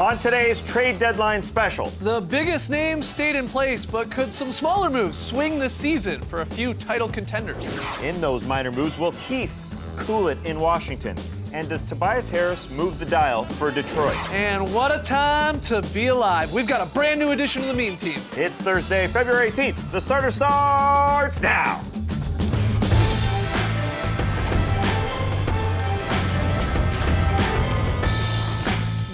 On today's trade deadline special, The biggest names stayed in place, but could some smaller moves swing the season for a few title contenders? in those minor moves, will Keith cool it in Washington? And does Tobias Harris move the dial for Detroit? And what a time to be alive. We've got a brand new addition to the meme team. It's Thursday, February 18th. The starter starts now.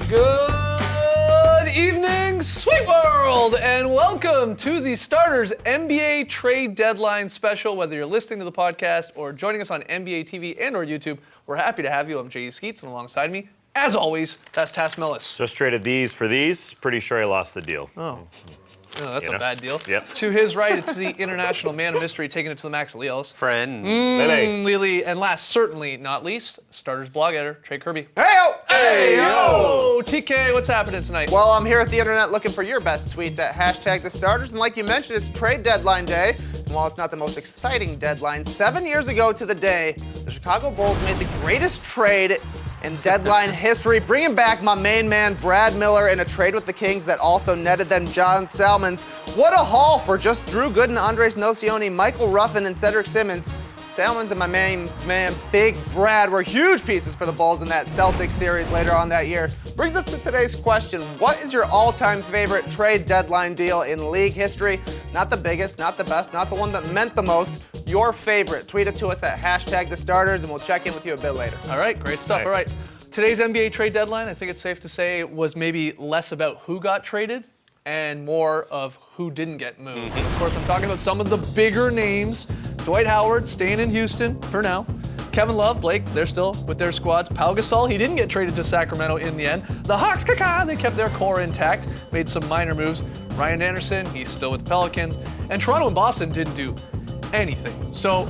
Good evening, Sweet World, and welcome to the Starters NBA Trade Deadline Special. Whether you're listening to the podcast or joining us on NBA TV and or YouTube, we're happy to have you. I'm J.E. Skeets, and alongside me, as always, that's Tass Mellis. Just traded these for these. Pretty sure I lost the deal. Oh, that's You a know? bad deal. Yep. To his right, it's the international man of mystery taking it to the max, Lee Ellis. Friend. Lily, and last, certainly not least, Starters blog editor, Trey Kirby. Hey Yo! TK, what's happening tonight? Well, I'm here at the internet looking for your best tweets at #TheStarters, and like you mentioned, it's trade deadline day. And while it's not the most exciting deadline, 7 years ago to the day, the Chicago Bulls made the greatest trade in deadline history, bringing back my main man Brad Miller in a trade with the Kings that also netted them John Salmons. What a haul for just Drew Gooden, Andres Nocioni, Michael Ruffin, and Cedric Simmons. Salmons and my main man, Big Brad, were huge pieces for the Bulls in that Celtics series later on that year. Brings us to today's question. What is your all-time favorite trade deadline deal in league history? Not the biggest, not the best, not the one that meant the most. Your favorite. Tweet it to us at #TheStarters, and we'll check in with you a bit later. All right, great stuff. Nice. All right, today's NBA trade deadline, I think it's safe to say, was maybe less about who got traded and more of who didn't get moved. Of course, I'm talking about some of the bigger names. Dwight Howard staying in Houston for now. Kevin Love, Blake, they're still with their squads. Pau Gasol, he didn't get traded to Sacramento in the end. The Hawks, they kept their core intact, made some minor moves. Ryan Anderson, he's still with the Pelicans. And Toronto and Boston didn't do anything. So,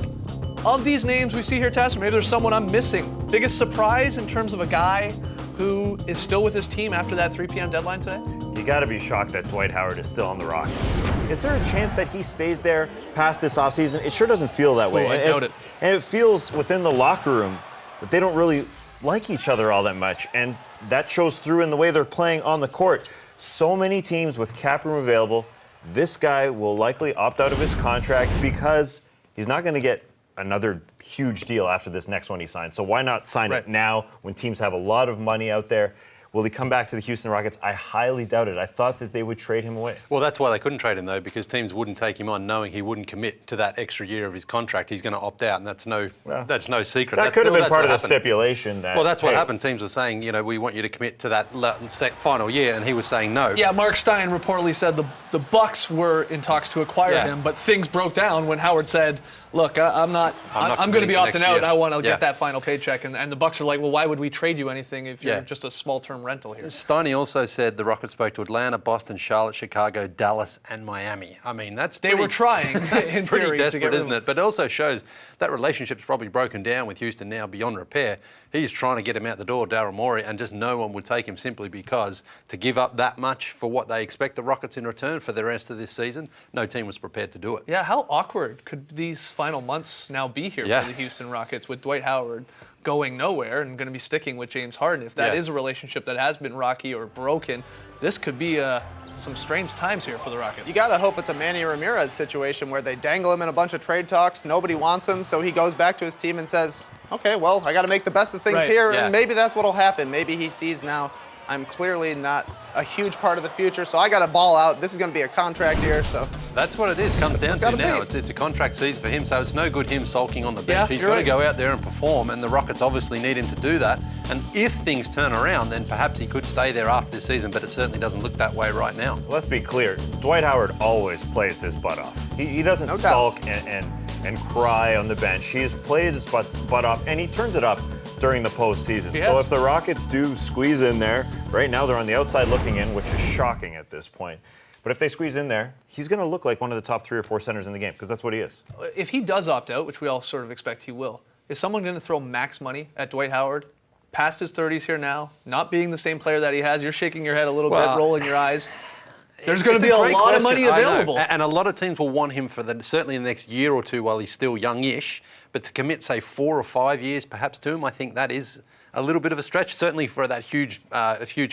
of these names we see here, Tess, or maybe there's someone I'm missing. Biggest surprise in terms of a guy who is still with his team after that 3 p.m. deadline today? You got to be shocked that Dwight Howard is still on the Rockets. Is there a chance that he stays there past this offseason? It sure doesn't feel that way. I doubt it. And it feels within the locker room that they don't really like each other all that much, and that shows through in the way they're playing on the court. So many teams with cap room available. This guy will likely opt out of his contract because he's not going to get another huge deal after this next one he signs. So why not sign Right. it now when teams have a lot of money out there? Will he come back to the Houston Rockets? I highly doubt it. I thought that they would trade him away. Well, that's why they couldn't trade him, though, because teams wouldn't take him on knowing he wouldn't commit to that extra year of his contract. He's going to opt out, and that's no secret. That could have been that's part of what the happened. stipulation. That, Well, that's what hey, happened. Teams were saying, we want you to commit to that final year, and he was saying no. Yeah, Mark Stein reportedly said the Bucks were in talks to acquire Yeah. him, but things broke down when Howard said, "Look, I'm going to be committing to opting next out. year." I want to Yeah. get that final paycheck." And the Bucks are like, "Well, why would we trade you anything if you're Yeah. just a small-term rental here?" Steiny also said the Rockets spoke to Atlanta, Boston, Charlotte, Chicago, Dallas, and Miami. I mean, that's They were trying, in pretty theory, to desperate, get rid of isn't him. it? But it also shows that relationship's probably broken down with Houston now beyond repair. He's trying to get him out the door, Daryl Morey, and just no one would take him simply because to give up that much for what they expect the Rockets in return for the rest of this season, no team was prepared to do it. Yeah, how awkward could these final months now be here Yeah. for the Houston Rockets with Dwight Howard going nowhere and going to be sticking with James Harden? If that Yeah. is a relationship that has been rocky or broken, this could be some strange times here for the Rockets. You gotta hope it's a Manny Ramirez situation where they dangle him in a bunch of trade talks, nobody wants him, so he goes back to his team and says, okay, well, I gotta make the best of things Right, here, yeah. and maybe that's what'll happen. Maybe he sees now, I'm clearly not a huge part of the future, so I gotta ball out. This is gonna be a contract year, so. That's what it is. Comes down it's to gotta now. be. It's a contract season for him, so it's no good him sulking on the bench. Yeah, He's you're got to right. go out there and perform, and the Rockets obviously need him to do that. And if things turn around, then perhaps he could stay there after this season, but it certainly doesn't look that way right now. Let's be clear. Dwight Howard always plays his butt off. He doesn't No doubt. sulk and cry on the bench. He's played his butt off, and he turns it up during the postseason. He So has. if the Rockets do squeeze in there, right now they're on the outside looking in, which is shocking at this point. But if they squeeze in there, he's going to look like one of the top 3 or 4 centers in the game, because that's what he is. If he does opt out, which we all sort of expect he will, is someone going to throw max money at Dwight Howard? Past his 30s here now, not being the same player that he has. You're shaking your head a little bit, Well, rolling your eyes. There's going to It's be a great lot of question, money I know. available. And a lot of teams will want him for certainly in the next year or two while he's still youngish. But to commit, say, 4 or 5 years perhaps to him, I think that is a little bit of a stretch, certainly for that huge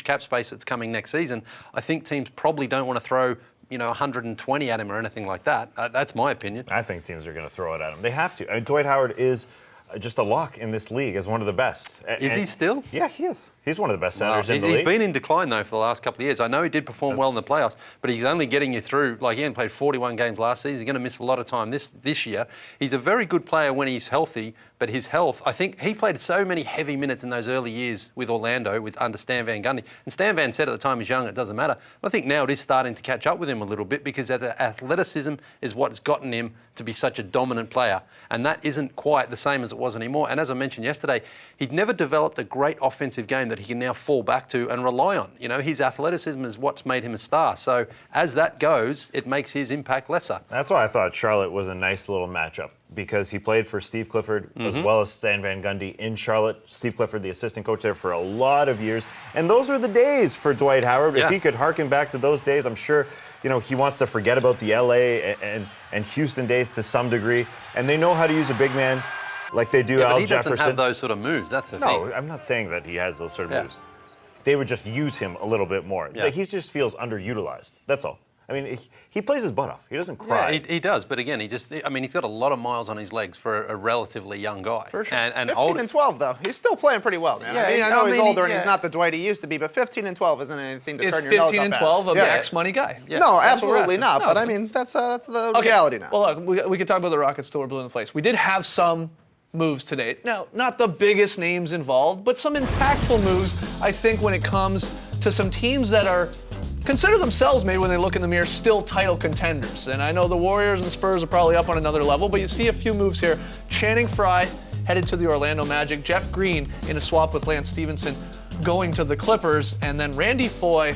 cap space that's coming next season. I think teams probably don't want to throw 120 at him or anything like that. That's my opinion. I think teams are going to throw it at him. They have to. Dwight Howard is just a lock in this league as one of the best. Is he still? Yeah, he is. He's one of the best Well, centers in the league. He's been in decline, though, for the last couple of years. I know he did perform well in the playoffs, but he's only getting you through. Like, he only played 41 games last season. He's going to miss a lot of time this year. He's a very good player when he's healthy, but his health, I think he played so many heavy minutes in those early years with Orlando under Stan Van Gundy. And Stan Van said at the time he's young, it doesn't matter. I think now it is starting to catch up with him a little bit because the athleticism is what's gotten him to be such a dominant player. And that isn't quite the same as it was anymore. And as I mentioned yesterday, he'd never developed a great offensive game that he can now fall back to and rely on. His athleticism is what's made him a star. So as that goes, it makes his impact lesser. That's why I thought Charlotte was a nice little matchup, because he played for Steve Clifford as well as Stan Van Gundy in Charlotte. Steve Clifford, the assistant coach there for a lot of years. And those were the days for Dwight Howard. Yeah. If he could harken back to those days, I'm sure he wants to forget about the LA and Houston days to some degree. And they know how to use a big man like they do Al But he Jefferson. doesn't have those sort of moves. That's the thing. No, I'm not saying that he has those sort of moves. They would just use him a little bit more. Yeah. He just feels underutilized. That's all. I mean, he plays his butt off. He doesn't cry. Yeah, he does. But again, he's got a lot of miles on his legs for a relatively young guy. For sure. And 15 and 12, though. He's still playing pretty well, man. Yeah, I know he's older and yeah. he's not the Dwight he used to be, but 15 and 12 isn't anything to Is turn your nose 15 up and at. 12 a Yeah. max money guy? Yeah. No, That's what we're absolutely asking. not. No. But I mean, that's the reality now. Well, look, we could talk about the Rockets till we're blue in the face. We did have some moves today. Now, not the biggest names involved, but some impactful moves, I think, when it comes to some teams that consider themselves, maybe when they look in the mirror, still title contenders. And I know the Warriors and Spurs are probably up on another level, but you see a few moves here. Channing Frye headed to the Orlando Magic. Jeff Green in a swap with Lance Stevenson going to the Clippers. And then Randy Foye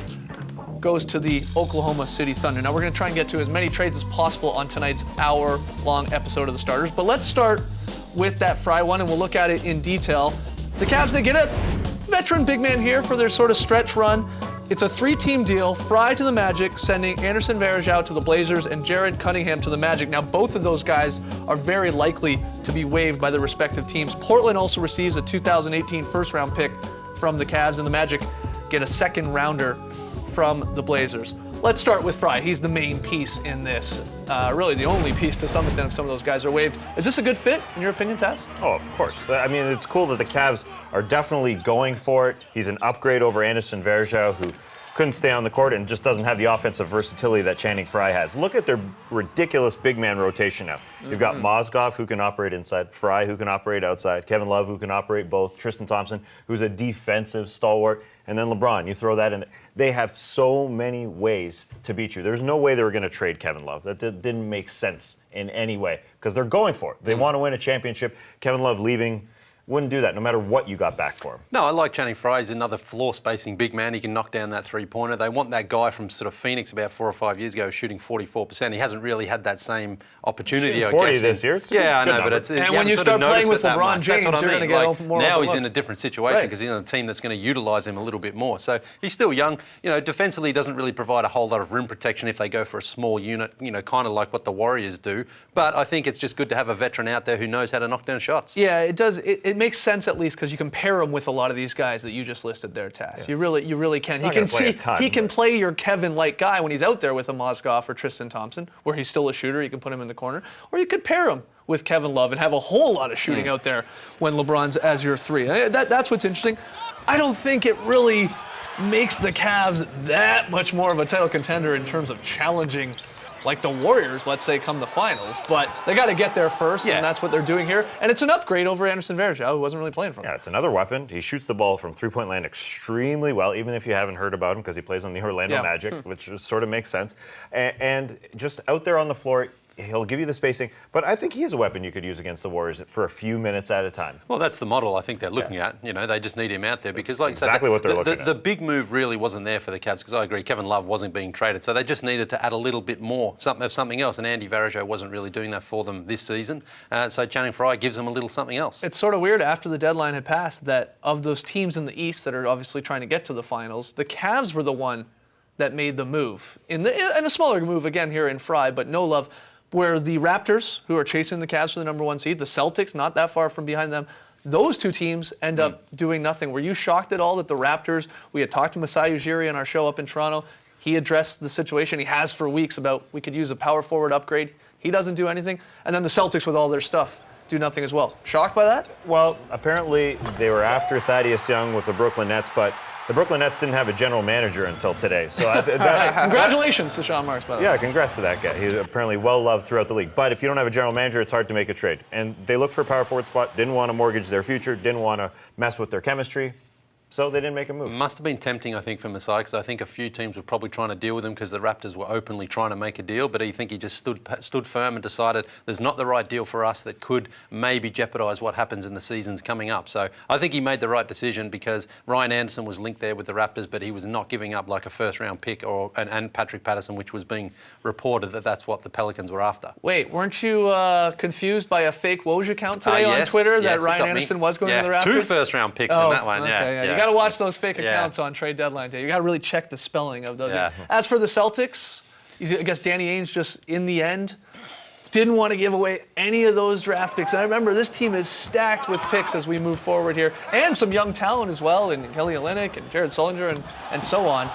goes to the Oklahoma City Thunder. Now, we're going to try and get to as many trades as possible on tonight's hour-long episode of The Starters. But let's start with that Frye one, and we'll look at it in detail. The Cavs, they get a veteran big man here for their sort of stretch run. It's a 3-team deal. Frye to the Magic, sending Anderson Varejao to the Blazers and Jared Cunningham to the Magic. Now, both of those guys are very likely to be waived by their respective teams. Portland also receives a 2018 first-round pick from the Cavs, and the Magic get a second-rounder from the Blazers. Let's start with Frye. He's the main piece in this. Really the only piece to some extent if some of those guys are waived. Is this a good fit, in your opinion, Taz? Oh, of course. I mean, it's cool that the Cavs are definitely going for it. He's an upgrade over Anderson Varejao, who couldn't stay on the court and just doesn't have the offensive versatility that Channing Frye has. Look at their ridiculous big man rotation now. You've got Mozgov, who can operate inside, Frye, who can operate outside, Kevin Love, who can operate both, Tristan Thompson, who's a defensive stalwart, and then LeBron. You throw that in. They have so many ways to beat you. There's no way they were going to trade Kevin Love. That didn't make sense in any way because they're going for it. They want to win a championship. Kevin Love leaving wouldn't do that no matter what you got back for him. No, I like Channing Frye. He's another floor-spacing big man. He can knock down that three-pointer. They want that guy from sort of Phoenix about 4 or 5 years ago shooting 44%. He hasn't really had that same opportunity, I 40 guess. this year. It's a Yeah, I good know, number. but it's... And when you start playing with LeBron James, you're going to get more Now open he's in looks. a different situation Right. because he's on a team that's going to utilise him a little bit more. So he's still young. Defensively, he doesn't really provide a whole lot of rim protection if they go for a small unit, kind of like what the Warriors do. But I think it's just good to have a veteran out there who knows how to knock down shots. Yeah, it does. It makes sense at least because you can pair him with a lot of these guys that you just listed there, Taz. Yeah. You really can. He's He not can gonna play a ton, he can but- play your Kevin-like guy when he's out there with a Mozgov or Tristan Thompson, where he's still a shooter. You can put him in the corner, or you could pair him with Kevin Love and have a whole lot of shooting out there when LeBron's as your 3. That's what's interesting. I don't think it really makes the Cavs that much more of a title contender in terms of challenging like the Warriors, let's say, come the finals. But they got to get there first, Yeah. and that's what they're doing here. And it's an upgrade over Anderson Varejao, who wasn't really playing for them. Yeah, it's another weapon. He shoots the ball from three-point land extremely well, even if you haven't heard about him because he plays on the Orlando Magic, which sort of makes sense. And just out there on the floor, he'll give you the spacing. But I think he is a weapon you could use against the Warriors for a few minutes at a time. Well, that's the model I think they're looking at. They just need him out there because, like I said, exactly what they're looking at. The big move really wasn't there for the Cavs because I agree Kevin Love wasn't being traded, so they just needed to add a little bit more, something else. And Andy Varejao wasn't really doing that for them this season. So Channing Frye gives them a little something else. It's sort of weird after the deadline had passed that of those teams in the East that are obviously trying to get to the finals, the Cavs were the one that made the move. In a smaller move, again, here in Frye, but no Love, where the Raptors, who are chasing the Cavs for the #1 seed, the Celtics, not that far from behind them, those two teams end up doing nothing. Were you shocked at all that the Raptors, we had talked to Masai Ujiri on our show up in Toronto, he addressed the situation he has for weeks about we could use a power forward upgrade. He doesn't do anything. And then the Celtics with all their stuff do nothing as well. Shocked by that? Well, apparently they were after Thaddeus Young with the Brooklyn Nets, but the Brooklyn Nets didn't have a general manager until today. So Congratulations to Sean Marks, by the way. yeah, congrats to that guy. He's apparently well loved throughout the league. But if you don't have a general manager, it's hard to make a trade. And they looked for a power forward spot, didn't want to mortgage their future, didn't want to mess with their chemistry. So they didn't make a move. Must have been tempting, I think, for Masai, because I think a few teams were probably trying to deal with him because the Raptors were openly trying to make a deal. But I think he just stood firm and decided there's not the right deal for us that could maybe jeopardise what happens in the seasons coming up. So I think he made the right decision because Ryan Anderson was linked there with the Raptors, but he was not giving up like a first-round pick and Patrick Patterson, which was being reported that that's what the Pelicans were after. Wait, weren't you confused by a fake Woj account today on Twitter that Ryan Anderson was going to the Raptors? 2 first-round picks in that one. Okay, Yeah. You got to watch those fake accounts on trade deadline day. You got to really check the spelling of those. Yeah. As for the Celtics, I guess Danny Ainge just in the end didn't want to give away any of those draft picks. And I remember this team is stacked with picks as we move forward here, and some young talent as well, and Kelly Olynyk and Jared Sullinger and so on.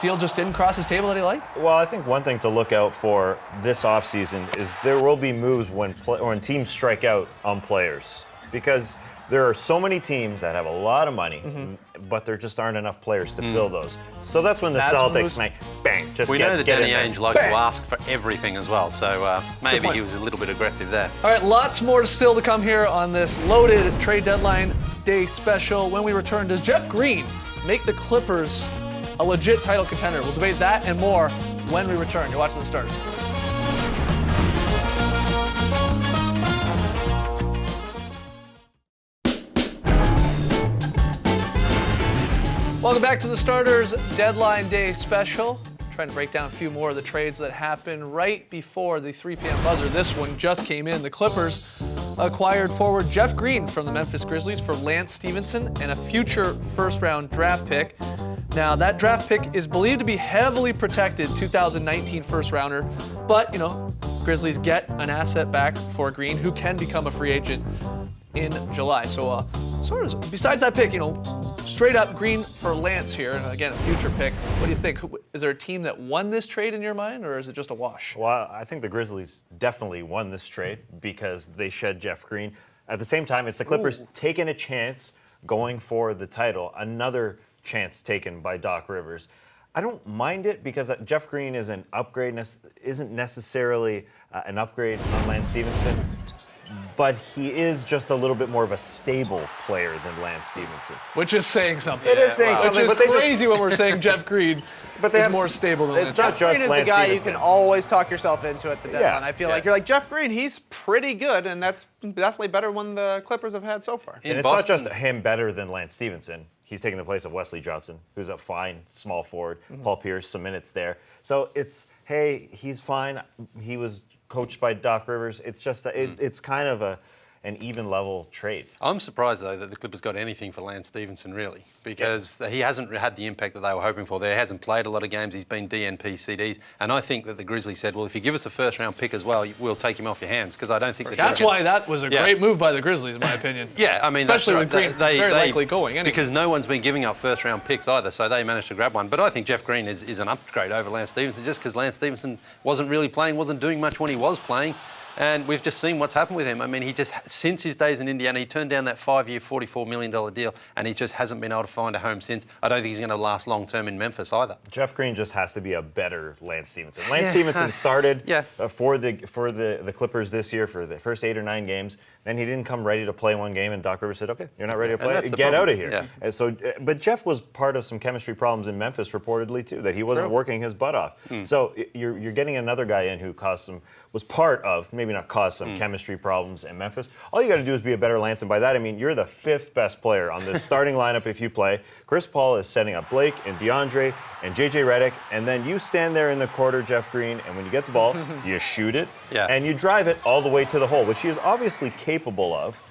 Deal just didn't cross his table that he liked? Well, I think one thing to look out for this offseason is there will be moves when teams strike out on players. Because there are so many teams that have a lot of money, but there just aren't enough players to fill those. So that's when the Celtics might, bang, just We get know that get Danny in Ainge there. likes to ask for everything as well, so maybe point. he was a little bit aggressive there. All right, lots more still to come here on this loaded trade deadline day special. When we return, does Jeff Green make the Clippers a legit title contender? We'll debate that and more when we return. You're watching The Starters. Welcome back to The Starters Deadline Day Special. Trying to break down a few more of the trades that happened right before the 3 p.m. buzzer. This one just came in. The Clippers acquired forward Jeff Green from the Memphis Grizzlies for Lance Stevenson and a future first-round draft pick. Now, that draft pick is believed to be heavily protected 2019 first-rounder, but, Grizzlies get an asset back for Green who can become a free agent in July. So, besides that pick, straight up Green for Lance here, and again, a future pick. What do you think? Is there a team that won this trade in your mind, or is it just a wash? Well, I think the Grizzlies definitely won this trade because they shed Jeff Green. At the same time, it's the Clippers taking a chance going for the title. Another chance taken by Doc Rivers. I don't mind it because Jeff Green is an upgrade, isn't necessarily an upgrade on Lance Stevenson, but he is just a little bit more of a stable player than Lance Stevenson. Which is saying something. It is saying something, Which is but they crazy when we're saying Jeff Green is more stable than Lance. It's not Jeff just Green is Lance the guy Stevenson. you can always talk yourself into at the deadline. I feel Yeah. like you're like, Jeff Green, he's pretty good, and that's definitely better one the Clippers have had so far. And it's not just him better than Lance Stevenson. He's taking the place of Wesley Johnson, who's a fine small forward. Paul Pierce, some minutes there. So it's, hey, he's fine. He was coached by Doc Rivers. It's just, it's kind of an even level trade. I'm surprised, though, that the Clippers got anything for Lance Stevenson, really, because he hasn't had the impact that they were hoping for there. He hasn't played a lot of games. He's been DNP CDs. And I think that the Grizzlies said, well, if you give us a first-round pick as well, we'll take him off your hands, because I don't think That's why that was a great move by the Grizzlies, in my opinion. Yeah, I mean, especially that's with right. Green very likely going anyway. Because no one's been giving up first-round picks either, so they managed to grab one. But I think Jeff Green is an upgrade over Lance Stevenson, just because Lance Stevenson wasn't really playing, wasn't doing much when he was playing. And we've just seen what's happened with him. I mean, he just, since his days in Indiana, he turned down that 5-year, $44 million deal, and he just hasn't been able to find a home since. I don't think he's going to last long-term in Memphis either. Jeff Green just has to be a better Lance Stevenson. Lance Stevenson started for the Clippers this year for the first 8 or 9 games. Then he didn't come ready to play one game, and Doc Rivers said, "Okay, you're not ready to play. Get out of here." Yeah. And so, but Jeff was part of some chemistry problems in Memphis, reportedly too, that he wasn't working his butt off. So you're getting another guy in who was part of, maybe not caused some chemistry problems in Memphis. All you got to do is be a better Lance, and by that I mean you're the 5th best player on this starting lineup if you play. Chris Paul is setting up Blake and DeAndre and JJ Redick, and then you stand there in the quarter, Jeff Green, and when you get the ball, you shoot it, and you drive it all the way to the hole, which he is obviously capable of.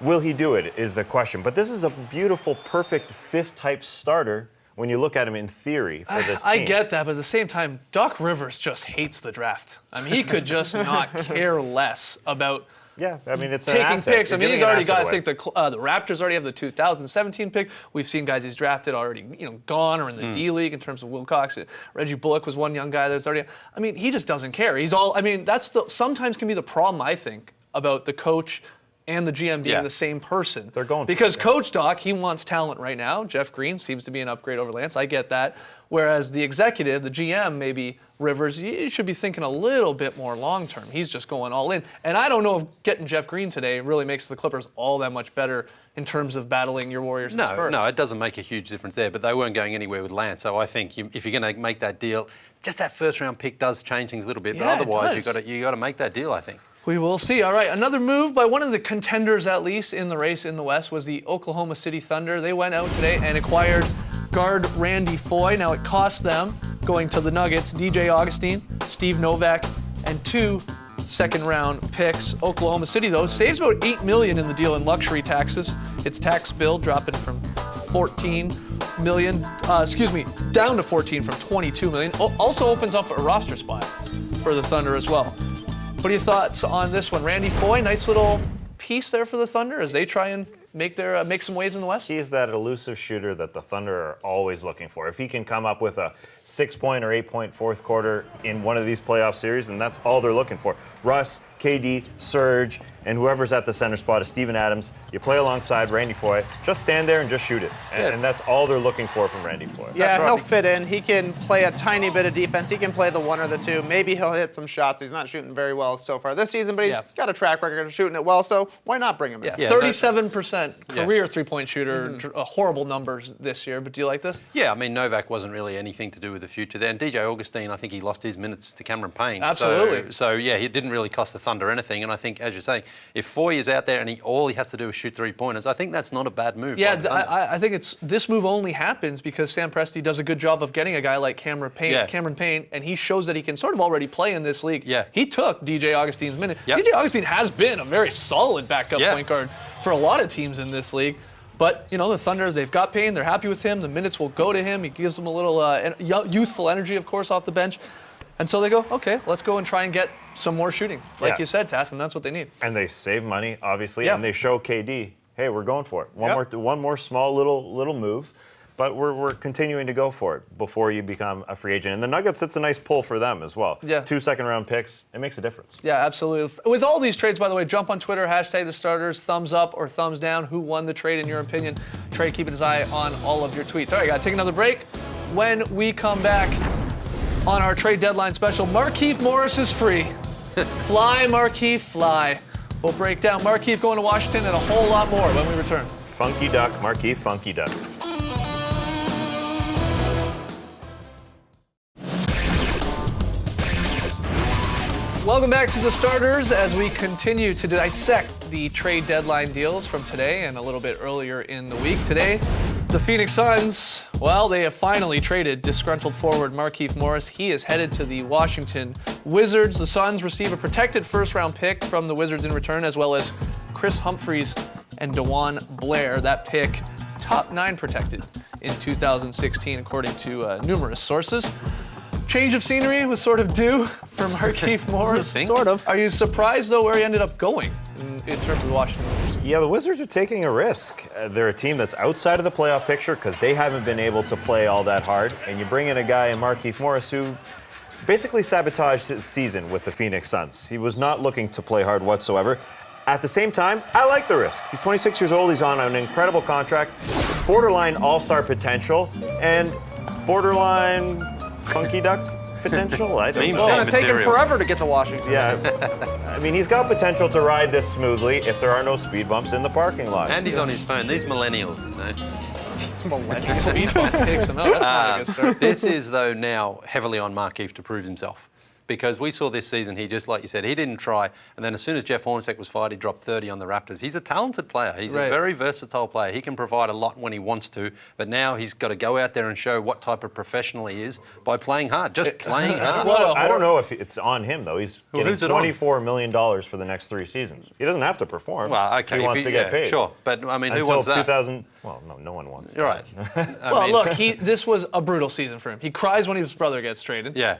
Will he do it is the question. But this is a beautiful, perfect 5th type starter when you look at him in theory for this team. I get that, but at the same time, Doc Rivers just hates the draft. I mean, he could just not care less about Yeah, I mean, it's an taking asset. picks. I You're mean, he's giving an already got. asset I think the Raptors already have the 2017 pick. We've seen guys he's drafted already, gone or in the D League in terms of Wilcox. Reggie Bullock was one young guy that's already. I mean, he just doesn't care. He's all. I mean, sometimes can be the problem, I think, about the coach and the GM being the same person. They're going for because it, yeah. Coach Doc, he wants talent right now. Jeff Green seems to be an upgrade over Lance. I get that. Whereas the executive, the GM, maybe Rivers, you should be thinking a little bit more long term. He's just going all in. And I don't know if getting Jeff Green today really makes the Clippers all that much better in terms of battling your Warriors and Spurs. No, it doesn't make a huge difference there, but they weren't going anywhere with Lance. So I think if you're going to make that deal, just that first round pick does change things a little bit. Yeah, but otherwise, it does. you got to make that deal, I think. We will see. All right, another move by one of the contenders, at least, in the race in the West was the Oklahoma City Thunder. They went out today and acquired guard Randy Foye. Now, it cost them, going to the Nuggets, DJ Augustine, Steve Novak, and 2 second-round picks. Oklahoma City, though, saves about $8 million in the deal in luxury taxes. Its tax bill dropping from $14 million, down to 14 from $22 million. Also opens up a roster spot for the Thunder as well. What are your thoughts on this one? Randy Foye, nice little piece there for the Thunder as they try and make some waves in the West? He is that elusive shooter that the Thunder are always looking for. If he can come up with a 6-point or 8-point fourth quarter in one of these playoff series, then that's all they're looking for. Russ, KD, Serge, and whoever's at the center spot is Steven Adams. You play alongside Randy Foye. Just stand there and just shoot it. And that's all they're looking for from Randy Foye. Yeah, he'll fit in. He can play a tiny bit of defense. He can play the 1 or the 2. Maybe he'll hit some shots. He's not shooting very well so far this season, but he's got a track record of shooting it well, so why not bring him in? Yeah, 37% career three-point shooter, horrible numbers this year, but do you like this? Yeah, I mean, Novak wasn't really anything to do with the future there. And DJ Augustine, I think he lost his minutes to Cameron Payne. Absolutely. So yeah, he didn't really cost the Thunder anything. And I think, as you're saying, if Foye is out there and all he has to do is shoot 3-pointers, I think that's not a bad move. Yeah, by the Thunder. I think this move only happens because Sam Presti does a good job of getting a guy like Cameron Payne, and he shows that he can sort of already play in this league. Yeah. He took DJ Augustine's minute. Yep. DJ Augustine has been a very solid backup point guard for a lot of teams in this league. But, the Thunder, they've got Payne. They're happy with him. The minutes will go to him. He gives them a little youthful energy, of course, off the bench. And so they go, okay, let's go and try and get some more shooting. Like you said, Tass, and that's what they need. And they save money, obviously, Yeah. and they show KD, hey, we're going for it. One more small little move, but we're continuing to go for it before you become a free agent. And the Nuggets, it's a nice pull for them as well. Yeah. 2 second-round picks, it makes a difference. Yeah, absolutely. With all these trades, by the way, jump on Twitter, hashtag the starters, thumbs up or thumbs down. Who won the trade in your opinion? Trey keeping his eye on all of your tweets. All right, gotta take another break. When we come back on our trade deadline special, Markieff Morris is free. Fly, Markieff, fly. We'll break down Markieff going to Washington and a whole lot more when we return. Funky Duck, Markieff Funky Duck. Welcome back to the starters as we continue to dissect the trade deadline deals from today and a little bit earlier in the week. Today, the Phoenix Suns, well, they have finally traded disgruntled forward Markieff Morris. He is headed to the Washington Wizards. The Suns receive a protected first-round pick from the Wizards in return, as well as Chris Humphries and DeJuan Blair. That pick, top 9 protected in 2016, according to numerous sources. Change of scenery was sort of due for Markieff Morris. Sort of. Are you surprised, though, where he ended up going in terms of the Washington Wizards? Yeah, the Wizards are taking a risk. They're a team that's outside of the playoff picture because they haven't been able to play all that hard. And you bring in a guy in Markieff Morris who basically sabotaged his season with the Phoenix Suns. He was not looking to play hard whatsoever. At the same time, I like the risk. He's 26 years old. He's on an incredible contract, borderline all-star potential, and borderline funky duck potential. I don't It's know. It's going to take him Material. forever to get to Washington. Yeah, I mean, he's got potential to ride this smoothly if there are no speed bumps in the parking lot. And he's on his phone. These millennials, He's millennial. Speed bump takes him out. That's not a good start. This is, though, now heavily on Markieff to prove himself. Because we saw this season, he just like you said, he didn't try. And then as soon as Jeff Hornacek was fired, he dropped 30 on the Raptors. He's a talented player. He's a very versatile player. He can provide a lot when he wants to. But now he's got to go out there and show what type of professional he is by playing hard. Just playing hard. I don't know if it's on him, though. He's getting who's it on? $24 million for the next 3 seasons. He doesn't have to perform Well, if okay. he wants to get paid. Sure. But, I mean, who Until wants that? 2000, well, no one wants You're right. Well, look, this was a brutal season for him. He cries when his brother gets traded. Yeah.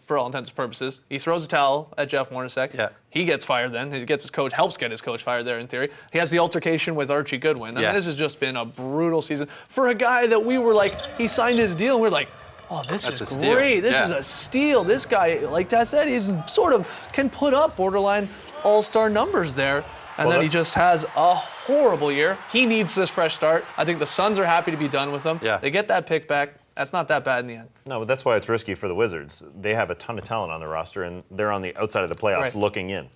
For all intents and purposes. promises. He throws a towel at Jeff Hornacek. Yeah. He gets fired then. He gets his coach, helps get his coach fired there in theory. He has the altercation with Archie Goodwin. I mean, this has just been a brutal season for a guy that we were like, he signed his deal and we're like, oh, this That's is a steal. great. This Yeah. is a steal. This guy, like Taz said, he's sort of can put up borderline all-star numbers there. And then he just has a horrible year. He needs this fresh start. I think the Suns are happy to be done with him. Yeah. They get that pick back. That's not that bad in the end. No, but that's why it's risky for the Wizards. They have a ton of talent on their roster, and they're on the outside of the playoffs Right. looking in.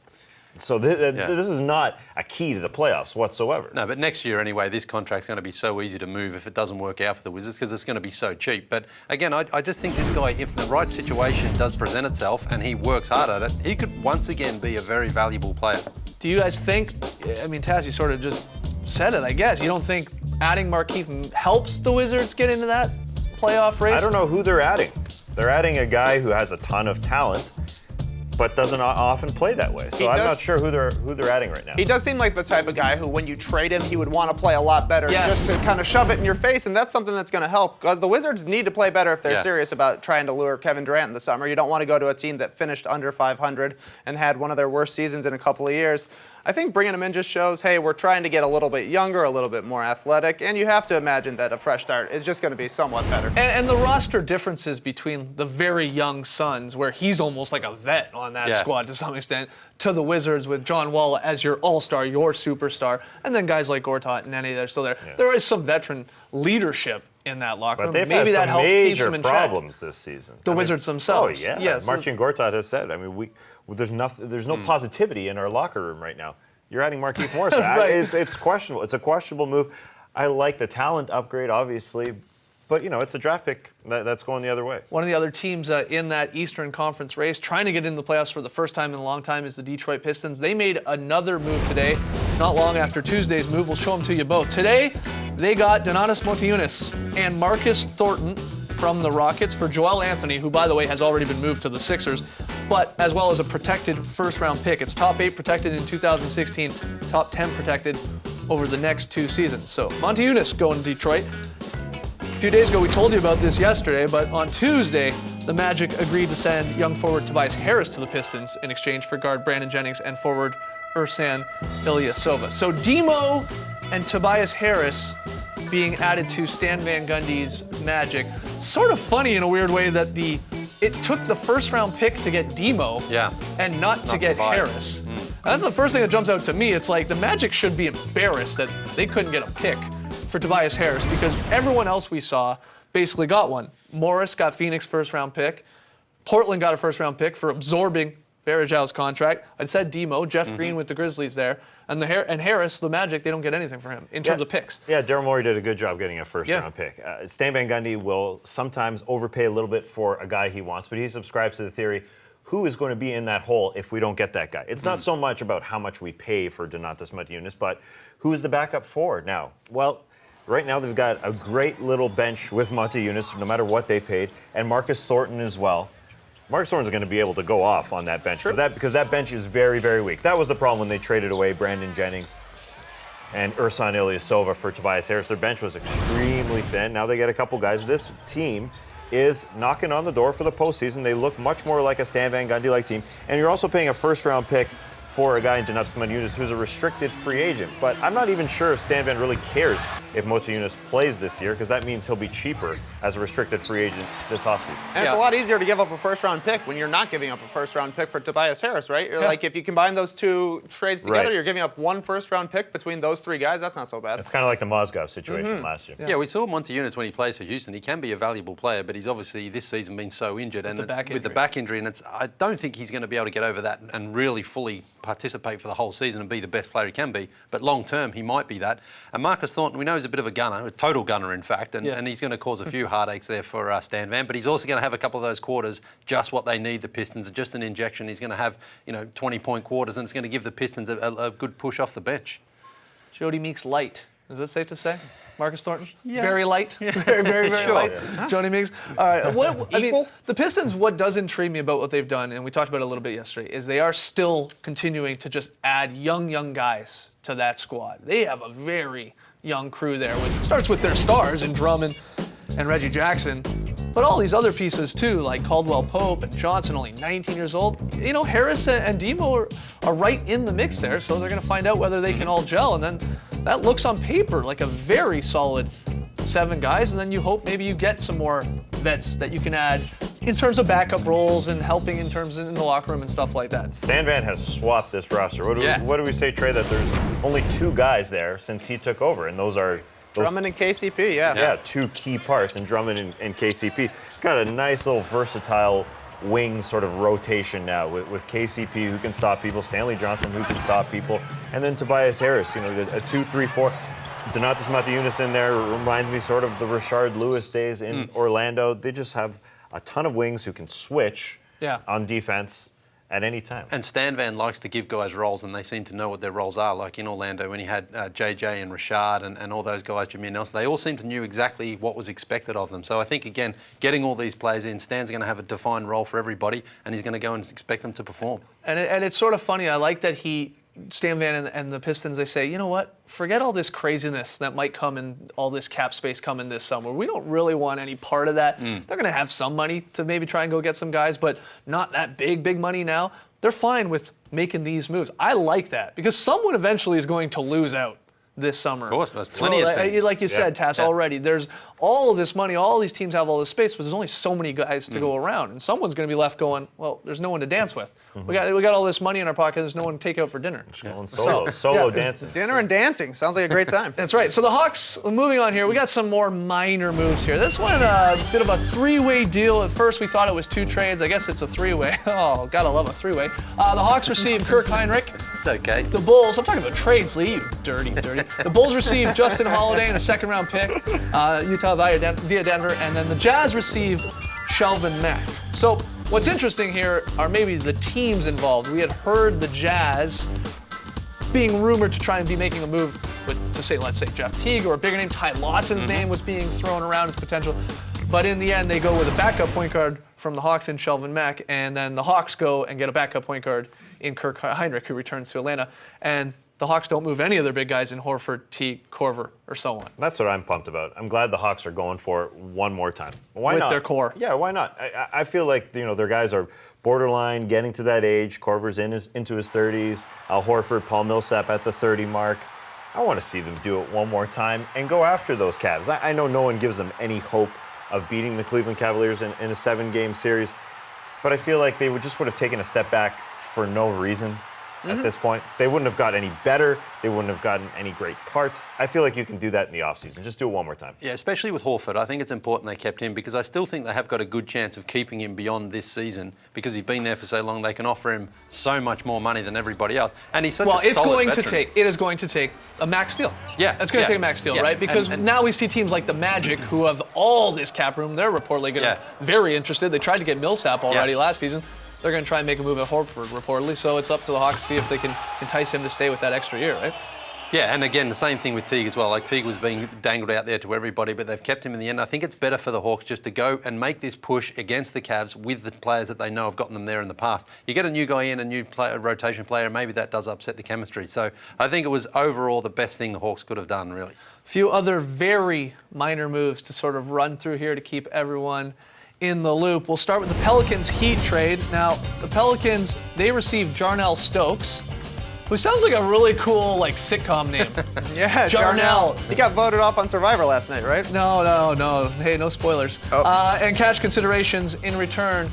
So this is not a key to the playoffs whatsoever. No, but next year anyway, this contract's going to be so easy to move if it doesn't work out for the Wizards because it's going to be so cheap. But again, I just think this guy, if the right situation does present itself and he works hard at it, he could once again be a very valuable player. Do you guys think, I mean, Taz, you sort of just said it, I guess. You don't think adding Markieff helps the Wizards get into that playoff race? I don't know who they're adding. They're adding a guy who has a ton of talent, but doesn't often play that way. So I'm not sure who they're adding right now. He does seem like the type of guy who, when you trade him, he would want to play a lot better. Yes. Just to kind of shove it in your face, and that's something that's going to help. Because the Wizards need to play better if they're Yeah. serious about trying to lure Kevin Durant in the summer. You don't want to go to a team that finished under 500 and had one of their worst seasons in a couple of years. I think bringing him in just shows, hey, we're trying to get a little bit younger, a little bit more athletic, and you have to imagine that a fresh start is just going to be somewhat better. And the roster differences between the very young Suns, where he's almost like a vet on that Yeah. squad to some extent, to the Wizards with John Wall as your all-star, your superstar, and then guys like Gortat and Nenny that are still there. Yeah. There is some veteran leadership in that locker But room. they've Maybe had that some helps keep major them in check. problems this season. The Wizards themselves. Oh yeah, Yes. Marcin Gortat has said. I mean, there's no positivity in our locker room right now. You're adding Markieff Morris. Right. It's questionable. It's a questionable move. I like the talent upgrade, obviously, but it's a draft pick that's going the other way. One of the other teams in that Eastern Conference race trying to get into the playoffs for the first time in a long time is the Detroit Pistons. They made another move today, not long after Tuesday's move. We'll show them to you both. Today, they got Donatas Motiejunas and Marcus Thornton from the Rockets for Joel Anthony, who, by the way, has already been moved to the Sixers, but as well as a protected first-round pick. It's top 8 protected in 2016, top 10 protected over the next 2 seasons. So Motiejunas going to Detroit. A few days ago, we told you about this yesterday, but on Tuesday, the Magic agreed to send young forward Tobias Harris to the Pistons in exchange for guard Brandon Jennings and forward Ersan Ilyasova. So Demo and Tobias Harris being added to Stan Van Gundy's Magic. Sort of funny in a weird way that it took the first-round pick to get Demo and not to get Tobias. Harris. That's the first thing that jumps out to me. It's like the Magic should be embarrassed that they couldn't get a pick for Tobias Harris because everyone else we saw basically got one. Morris got Phoenix first-round pick. Portland got a first-round pick for absorbing Varejão's contract. I said Demo, Jeff Green with the Grizzlies there. And Harris, the Magic, they don't get anything for him in terms of picks. Yeah, Daryl Morey did a good job getting a first-round pick. Stan Van Gundy will sometimes overpay a little bit for a guy he wants, but he subscribes to the theory, who is going to be in that hole if we don't get that guy? It's not so much about how much we pay for Donatas Motiejunas, but who is the backup forward now? Well, right now they've got a great little bench with Motiejunas, no matter what they paid, and Marcus Thornton as well. Marcus Thornton's going to be able to go off on that bench because that bench is very, very weak. That was the problem when they traded away Brandon Jennings and Ersan Ilyasova for Tobias Harris. Their bench was extremely thin. Now they get a couple guys. This team is knocking on the door for the postseason. They look much more like a Stan Van Gundy-like team. And you're also paying a first-round pick for a guy in Donatas Motiejunas who's a restricted free agent. But I'm not even sure if Stan Van really cares if Motiejunas plays this year, because that means he'll be cheaper as a restricted free agent this offseason. And it's a lot easier to give up a first-round pick when you're not giving up a first-round pick for Tobias Harris, right? You're like, if you combine those two trades together, you're giving up one first-round pick between those 3 guys. That's not so bad. It's kind of like the Mozgov situation last year. Yeah, we saw Motiejunas when he plays for Houston. He can be a valuable player, but he's obviously this season been so injured with the back injury, and I don't think he's going to be able to get over that and really fully participate for the whole season and be the best player he can be. But long term, he might be that. And Marcus Thornton, we know he's a bit of a gunner, a total gunner, in fact, and he's going to cause a few heartaches there for Stan Van. But he's also going to have a couple of those quarters, just what they need. The Pistons, just an injection. He's going to have 20-point quarters, and it's going to give the Pistons a good push off the bench. Jody Meeks light. Is that safe to say? Marcus Thornton? Yeah. Very light? Very, very, very Sure. light? Yeah. Jody Meeks? All right. I mean, the Pistons, what does intrigue me about what they've done, and we talked about it a little bit yesterday, is they are still continuing to just add young guys to that squad. They have a very young crew there. It starts with their stars in Drummond and Reggie Jackson. But all these other pieces too, like Caldwell Pope and Johnson, only 19 years old. You know, Harris and Demo are right in the mix there, so they're going to find out whether they can all gel. And then that looks on paper like a very solid 7 guys. And then you hope maybe you get some more vets that you can add in terms of backup roles and helping in terms in the locker room and stuff like that. Stan Van has swapped this roster. What do we say, Trey, that there's only 2 guys there since he took over, and those are Drummond and KCP, yeah. Yeah, 2 key parts in Drummond and KCP. Got a nice little versatile wing sort of rotation now with KCP who can stop people, Stanley Johnson who can stop people, and then Tobias Harris, you know, a 2-3-4. Donatas Motiejunas in there reminds me sort of the Rashard Lewis days in Orlando. They just have a ton of wings who can switch on defense at any time. And Stan Van likes to give guys roles, and they seem to know what their roles are. Like in Orlando, when he had JJ and Rashard and all those guys, Jameer Nelson, they all seem to knew exactly what was expected of them. So I think, again, getting all these players in, Stan's going to have a defined role for everybody, and he's going to go and expect them to perform. And it's sort of funny. I like that Stan Van and the Pistons, they say, you know what? Forget all this craziness that might come in, all this cap space coming this summer. We don't really want any part of that. They're going to have some money to maybe try and go get some guys, but not that big money now. They're fine with making these moves. I like that because someone eventually is going to lose out this summer. Of course, there's plenty of teams. Like you said, Tass, already. There's all of this money, all these teams have all this space, but there's only so many guys to go around. And someone's going to be left going, well, there's no one to dance with. We got all this money in our pocket, there's no one to take out for dinner. Just going solo dancing. Dinner and dancing. Sounds like a great time. That's right. So the Hawks, moving on here, we got some more minor moves here. This one, a bit of a 3-way deal. At first, we thought it was 2 trades. I guess it's a 3-way. Oh, gotta love a 3-way. The Hawks received Kirk Heinrich. It's okay. The Bulls, I'm talking about trades, Lee, you dirty. The Bulls received Justin Holiday and a 2nd-round pick, Utah via Denver, and then the Jazz received Shelvin Mack. So what's interesting here are maybe the teams involved. We had heard the Jazz being rumored to try and be making a move let's say Jeff Teague or a bigger name. Ty Lawson's name was being thrown around as potential. But in the end, they go with a backup point guard from the Hawks in Shelvin Mack, and then the Hawks go and get a backup point guard in Kirk Heinrich, who returns to Atlanta. And the Hawks don't move any of their big guys in Horford, Teague, Korver, or so on. That's what I'm pumped about. I'm glad the Hawks are going for it one more time. Why not? With their core. Yeah, why not? I feel like their guys are borderline getting to that age. Korver's into his 30s. Al Horford, Paul Millsap at the 30 mark. I want to see them do it one more time and go after those Cavs. I know no one gives them any hope of beating the Cleveland Cavaliers in a 7-game series, but I feel like they would have taken a step back for no reason. At this point, they wouldn't have got any better. They wouldn't have gotten any great parts. I feel like you can do that in the offseason. Just do it one more time. Yeah, especially with Horford. I think it's important they kept him because I still think they have got a good chance of keeping him beyond this season because he's been there for so long. They can offer him so much more money than everybody else, and he's such a solid veteran. It is going to take a max deal. Yeah, it's going to take a max deal, right? Because now we see teams like the Magic who have all this cap room. They're reportedly going to very interested. They tried to get Millsap already last season. They're going to try and make a move at Horford, reportedly, so it's up to the Hawks to see if they can entice him to stay with that extra year, right? Yeah, and again, the same thing with Teague as well. Like, Teague was being dangled out there to everybody, but they've kept him in the end. I think it's better for the Hawks just to go and make this push against the Cavs with the players that they know have gotten them there in the past. You get a new guy in, a rotation player, and maybe that does upset the chemistry. So I think it was overall the best thing the Hawks could have done, really. A few other very minor moves to sort of run through here to keep everyone in the loop. We'll start with the Pelicans-Heat trade. Now, the Pelicans, they received Jarnell Stokes, who sounds like a really cool, sitcom name. Yeah, Jarnell. He got voted off on Survivor last night, right? No. Hey, no spoilers. And cash considerations in return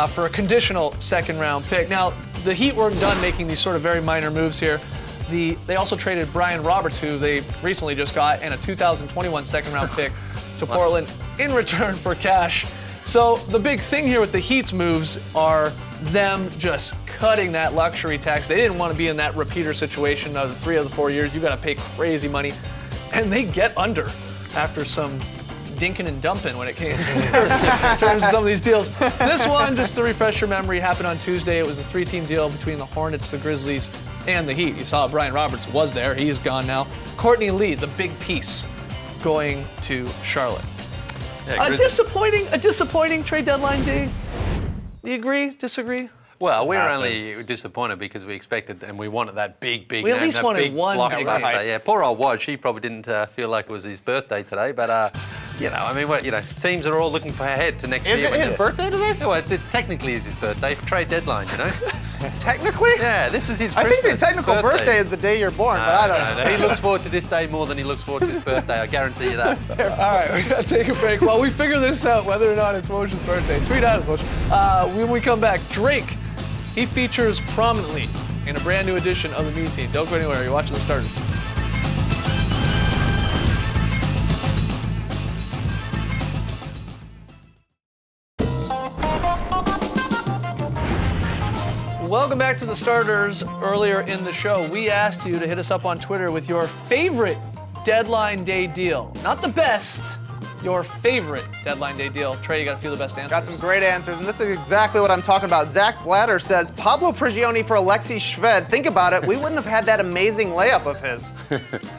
for a conditional 2nd-round pick. Now, the Heat weren't done making these sort of very minor moves here. They also traded Brian Roberts, who they recently just got, and a 2021 2nd-round pick to Portland in return for cash. So the big thing here with the Heat's moves are them just cutting that luxury tax. They didn't want to be in that repeater situation of the 3 of the 4 years. You got to pay crazy money. And they get under after some dinking and dumping when it came in terms of some of these deals. This one, just to refresh your memory, happened on Tuesday. It was a 3-team deal between the Hornets, the Grizzlies, and the Heat. You saw Brian Roberts was there. He's gone now. Courtney Lee, the big piece, going to Charlotte. Yeah, A disappointing trade deadline day. Do you agree? Disagree? Well, we're only disappointed because we expected and we wanted that big We at least wanted one big name. Yeah, poor old Woj. He probably didn't feel like it was his birthday today, but You know, I mean, teams are all looking for ahead to next year. Is it his birthday today? Well, it technically is his birthday. Trade deadline, you know. Technically? Yeah, this is his I Christmas. think the technical birthday is the day you're born, but I don't know. He looks forward to this day more than he looks forward to his birthday. I guarantee you that. All right, we gotta take a break while we figure this out, whether or not it's Moshe's birthday. Tweet at us, Moshe. When we come back, Drake, he features prominently in a brand new edition of the Meme Team. Don't go anywhere. You're watching The Starters. Welcome back to The Starters. Earlier in the show, we asked you to hit us up on Twitter with your favorite deadline day deal. Not the best, your favorite deadline day deal. Trey, you got a few of the best answers. Got some great answers, and this is exactly what I'm talking about. Zach Blatter says, Pablo Prigioni for Alexei Shved. Think about it, we wouldn't have had that amazing layup of his.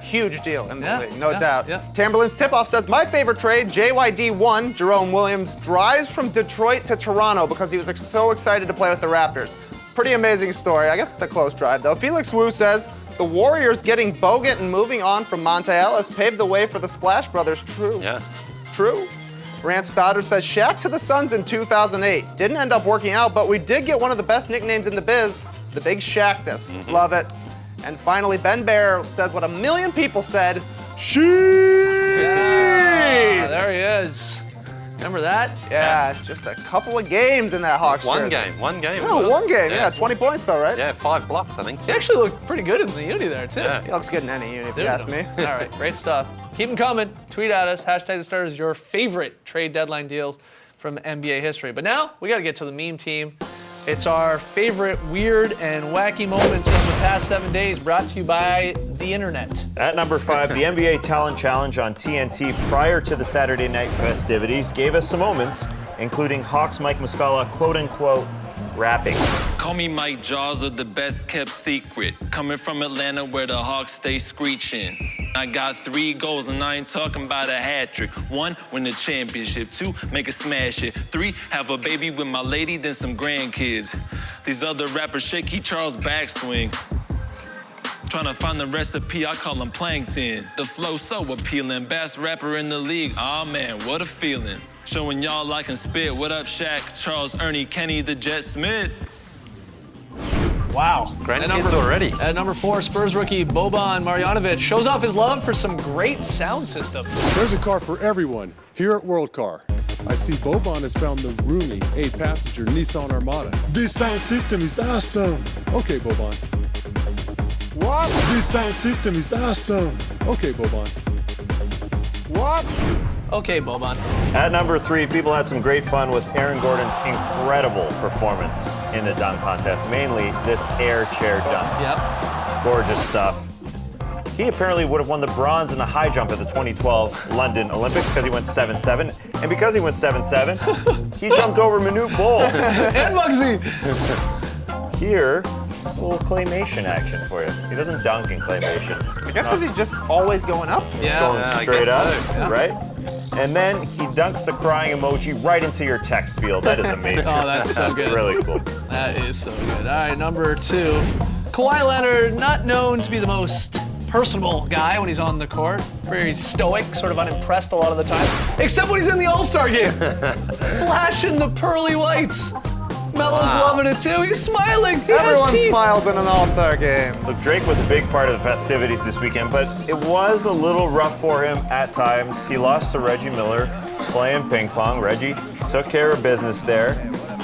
Huge deal in the league, no doubt. Yeah. Tamberlin's Tip-Off says, my favorite trade, JYD1, Jerome Williams, drives from Detroit to Toronto because he was so excited to play with the Raptors. Pretty amazing story. I guess it's a close drive, though. Felix Wu says, the Warriors getting Bogut and moving on from Monte Ellis paved the way for the Splash Brothers. True. Yeah. True. Rance Stoddard says, Shaq to the Suns in 2008. Didn't end up working out, but we did get one of the best nicknames in the biz, the Big Shaqtus. Love it. And finally, Ben Bear says what a million people said, She. Yeah, there he is. Remember that? Yeah, just a couple of games in that Hawks One jersey. game. One game. No, one game. Yeah, 20 points though, right? Yeah, 5 blocks, I think. He actually looked pretty good in the uni there, too. Yeah. He looks good in any unit, if you ask me. All right, great stuff. Keep them coming. Tweet at us. Hashtag The Starters, your favorite trade deadline deals from NBA history. But now, we got to get to the Meme Team. It's our favorite weird and wacky moments from the past 7 days, brought to you by the internet. At number 5, the NBA Talent Challenge on TNT prior to the Saturday night festivities gave us some moments, including Hawks Mike Muscala, quote-unquote, rapping. Call me Mike Jaws, or the best kept secret. Coming from Atlanta where the Hawks stay screeching. I got 3 goals and I ain't talking about a hat trick. 1, win the championship. 2, make a smash it. 3, have a baby with my lady, then some grandkids. These other rappers shaky Charles backswing. Trying to find the recipe, I call him plankton. The flow so appealing, best rapper in the league. Aw man, what a feeling. Showing y'all I can spit. What up, Shaq, Charles, Ernie, Kenny, the Jet Smith. Wow. Grandkids already. At number 4, Spurs rookie Boban Marjanovic shows off his love for some great sound systems. There's a car for everyone here at World Car. I see Boban has found the roomy 8-passenger Nissan Armada. This sound system is awesome. Okay, Boban. What? This sound system is awesome. Okay, Boban. What? Okay, Boban. At number 3, people had some great fun with Aaron Gordon's incredible performance in the dunk contest, mainly this air chair dunk. Yep. Gorgeous stuff. He apparently would have won the bronze in the high jump at the 2012 London Olympics because he went 7'7". And because he went 7'7", he jumped over Manute Bol. And Muggsy. Here, it's a little claymation action for you. He doesn't dunk in claymation. I guess because he's just always going up. He's going I straight up, guess so, right? And then he dunks the crying emoji right into your text field. That is amazing. Oh, that's so good. Really cool. That is so good. All right, number 2. Kawhi Leonard, not known to be the most personable guy when he's on the court. Very stoic, sort of unimpressed a lot of the time. Except when he's in the All-Star game. Flashing the pearly whites. Melo's loving it too. He's smiling. He Everyone has teeth. smiles in an All-Star game. Look, Drake was a big part of the festivities this weekend, but it was a little rough for him at times. He lost to Reggie Miller playing ping pong. Reggie took care of business there.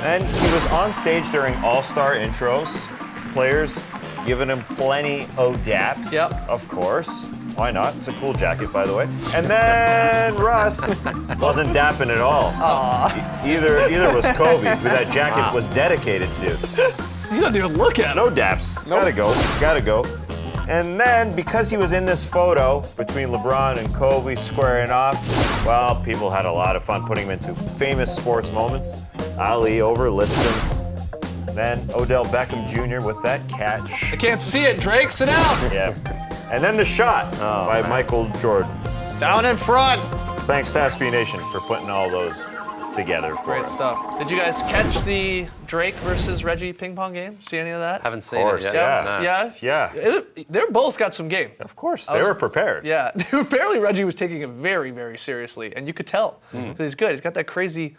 And he was on stage during All-Star intros. Players giving him plenty of daps, Yep. of course. Why not? It's a cool jacket, by the way. And then Russ wasn't dapping at all. Either was Kobe, who that jacket was dedicated to. You don't even look at him. No daps. Gotta go. And then, because he was in this photo between LeBron and Kobe squaring off, well, people had a lot of fun putting him into famous sports moments. Ali over Liston. Then Odell Beckham Jr. with that catch. I can't see it, Drake. Sit down. Yeah. And then the shot by Michael Jordan. Down in front. Thanks to SB Nation for putting all those together for Great us. stuff. Did you guys catch the Drake versus Reggie ping pong game? See any of that? Haven't seen course, it yet. yeah. No. Yeah? They're both got some game. Of course, they were prepared. Yeah, apparently Reggie was taking it very, very seriously, and you could tell. 'Cause he's good. He's got that crazy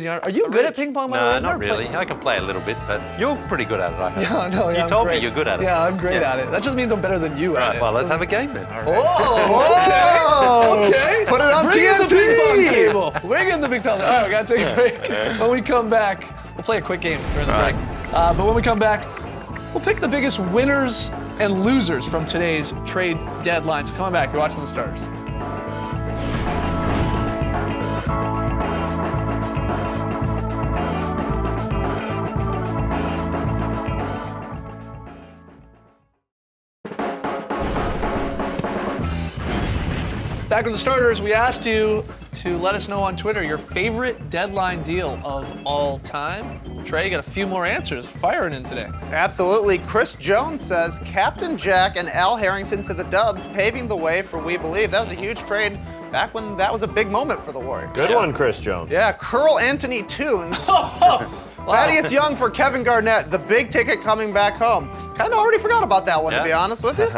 arm. Are you good at ping pong? by the way? No, I've not never really. played- I can play a little bit, but you're pretty good at it, I think. Yeah, no, yeah, You I'm told me great. you're good at it. Yeah, I'm great at it. That just means I'm better than you at Right, it. well, let's have a game then. Oh, okay. Put it on Bring in the TNT. ping pong table. Bring in the big table. All right, we gotta take a break. When we come back, we'll play a quick game during the break. But when we come back, we'll pick the biggest winners and losers from today's trade deadline. So coming back, you're watching the Starters. Back with the Starters, we asked you to let us know on Twitter your favorite deadline deal of all time. Trey, you got a few more answers firing in today. Absolutely. Chris Jones says Captain Jack and Al Harrington to the Dubs, paving the way for We Believe. That was a huge trade back when that was a big moment for the Warriors. Good one, Chris Jones. Yeah, Curl Anthony Tunes. Thaddeus Young for Kevin Garnett, the big ticket coming back home. Kind of already forgot about that one, to be honest with you.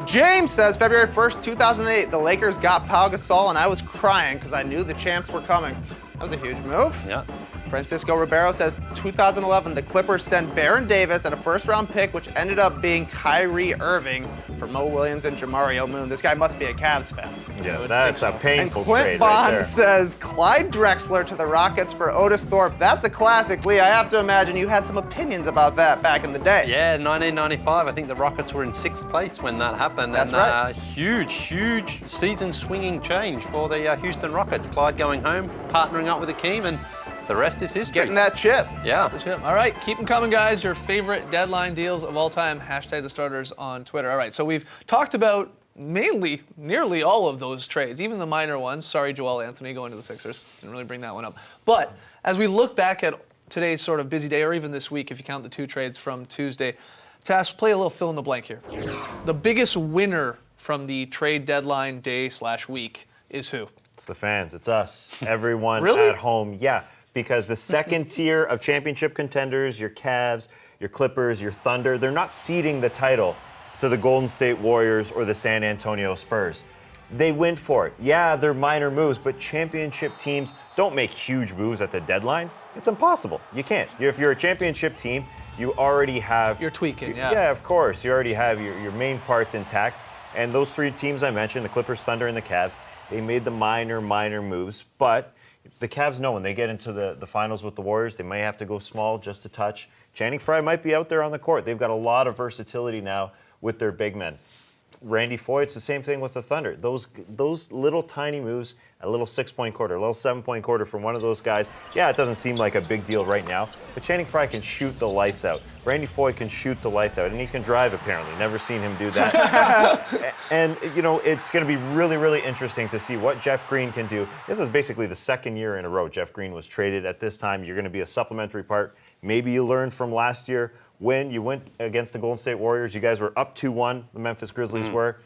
James says February 1st, 2008, the Lakers got Pau Gasol, and I was crying because I knew the champs were coming. That was a huge move. Yeah. Francisco Ribeiro says 2011, the Clippers sent Baron Davis and a first-round pick, which ended up being Kyrie Irving for Mo Williams and Jamario Moon. This guy must be a Cavs fan. Yeah, that's a And painful Clint trade Bond right there. says Clyde Drexler to the Rockets for Otis Thorpe. That's a classic, Lee. I have to imagine you had some opinions about that back in the day. Yeah, 1995. I think the Rockets were in 6th place when that happened. That's and, right. Huge season-swinging change for the Houston Rockets. Clyde going home, partnering up with Akeem, and the rest is history. Getting that chip. Yeah. All right, keep them coming, guys. Your favorite deadline deals of all time. Hashtag the Starters on Twitter. All right, so we've talked about nearly all of those trades, even the minor ones. Sorry, Joel Anthony going to the Sixers. Didn't really bring that one up. But as we look back at today's sort of busy day, or even this week, if you count the 2 trades from Tuesday, Task, play a little fill in the blank here. The biggest winner from the trade deadline day/week is who? It's the fans. It's us. Everyone Really? at home. Yeah, because the second tier of championship contenders, your Cavs, your Clippers, your Thunder, they're not ceding the title to the Golden State Warriors or the San Antonio Spurs. They went for it. Yeah, they're minor moves, but championship teams don't make huge moves at the deadline. It's impossible. You can't. If you're a championship team, you already have... You're tweaking, yeah. Yeah, of course. You already have your main parts intact. And those 3 teams I mentioned, the Clippers, Thunder, and the Cavs, they made the minor moves. But the Cavs know when they get into the finals with the Warriors, they may have to go small just a touch. Channing Frye might be out there on the court. They've got a lot of versatility now with their big men. Randy Foye, it's the same thing with the Thunder. Those little tiny moves, a little 6-point quarter, a little 7-point quarter from one of those guys. Yeah, it doesn't seem like a big deal right now, but Channing Frye can shoot the lights out. Randy Foye can shoot the lights out, and he can drive apparently. Never seen him do that. And, you know, it's going to be really interesting to see what Jeff Green can do. This is basically the second year in a row Jeff Green was traded. At this time, you're going to be a supplementary part. Maybe you learned from last year when you went against the Golden State Warriors. You guys were up 2-1, the Memphis Grizzlies were.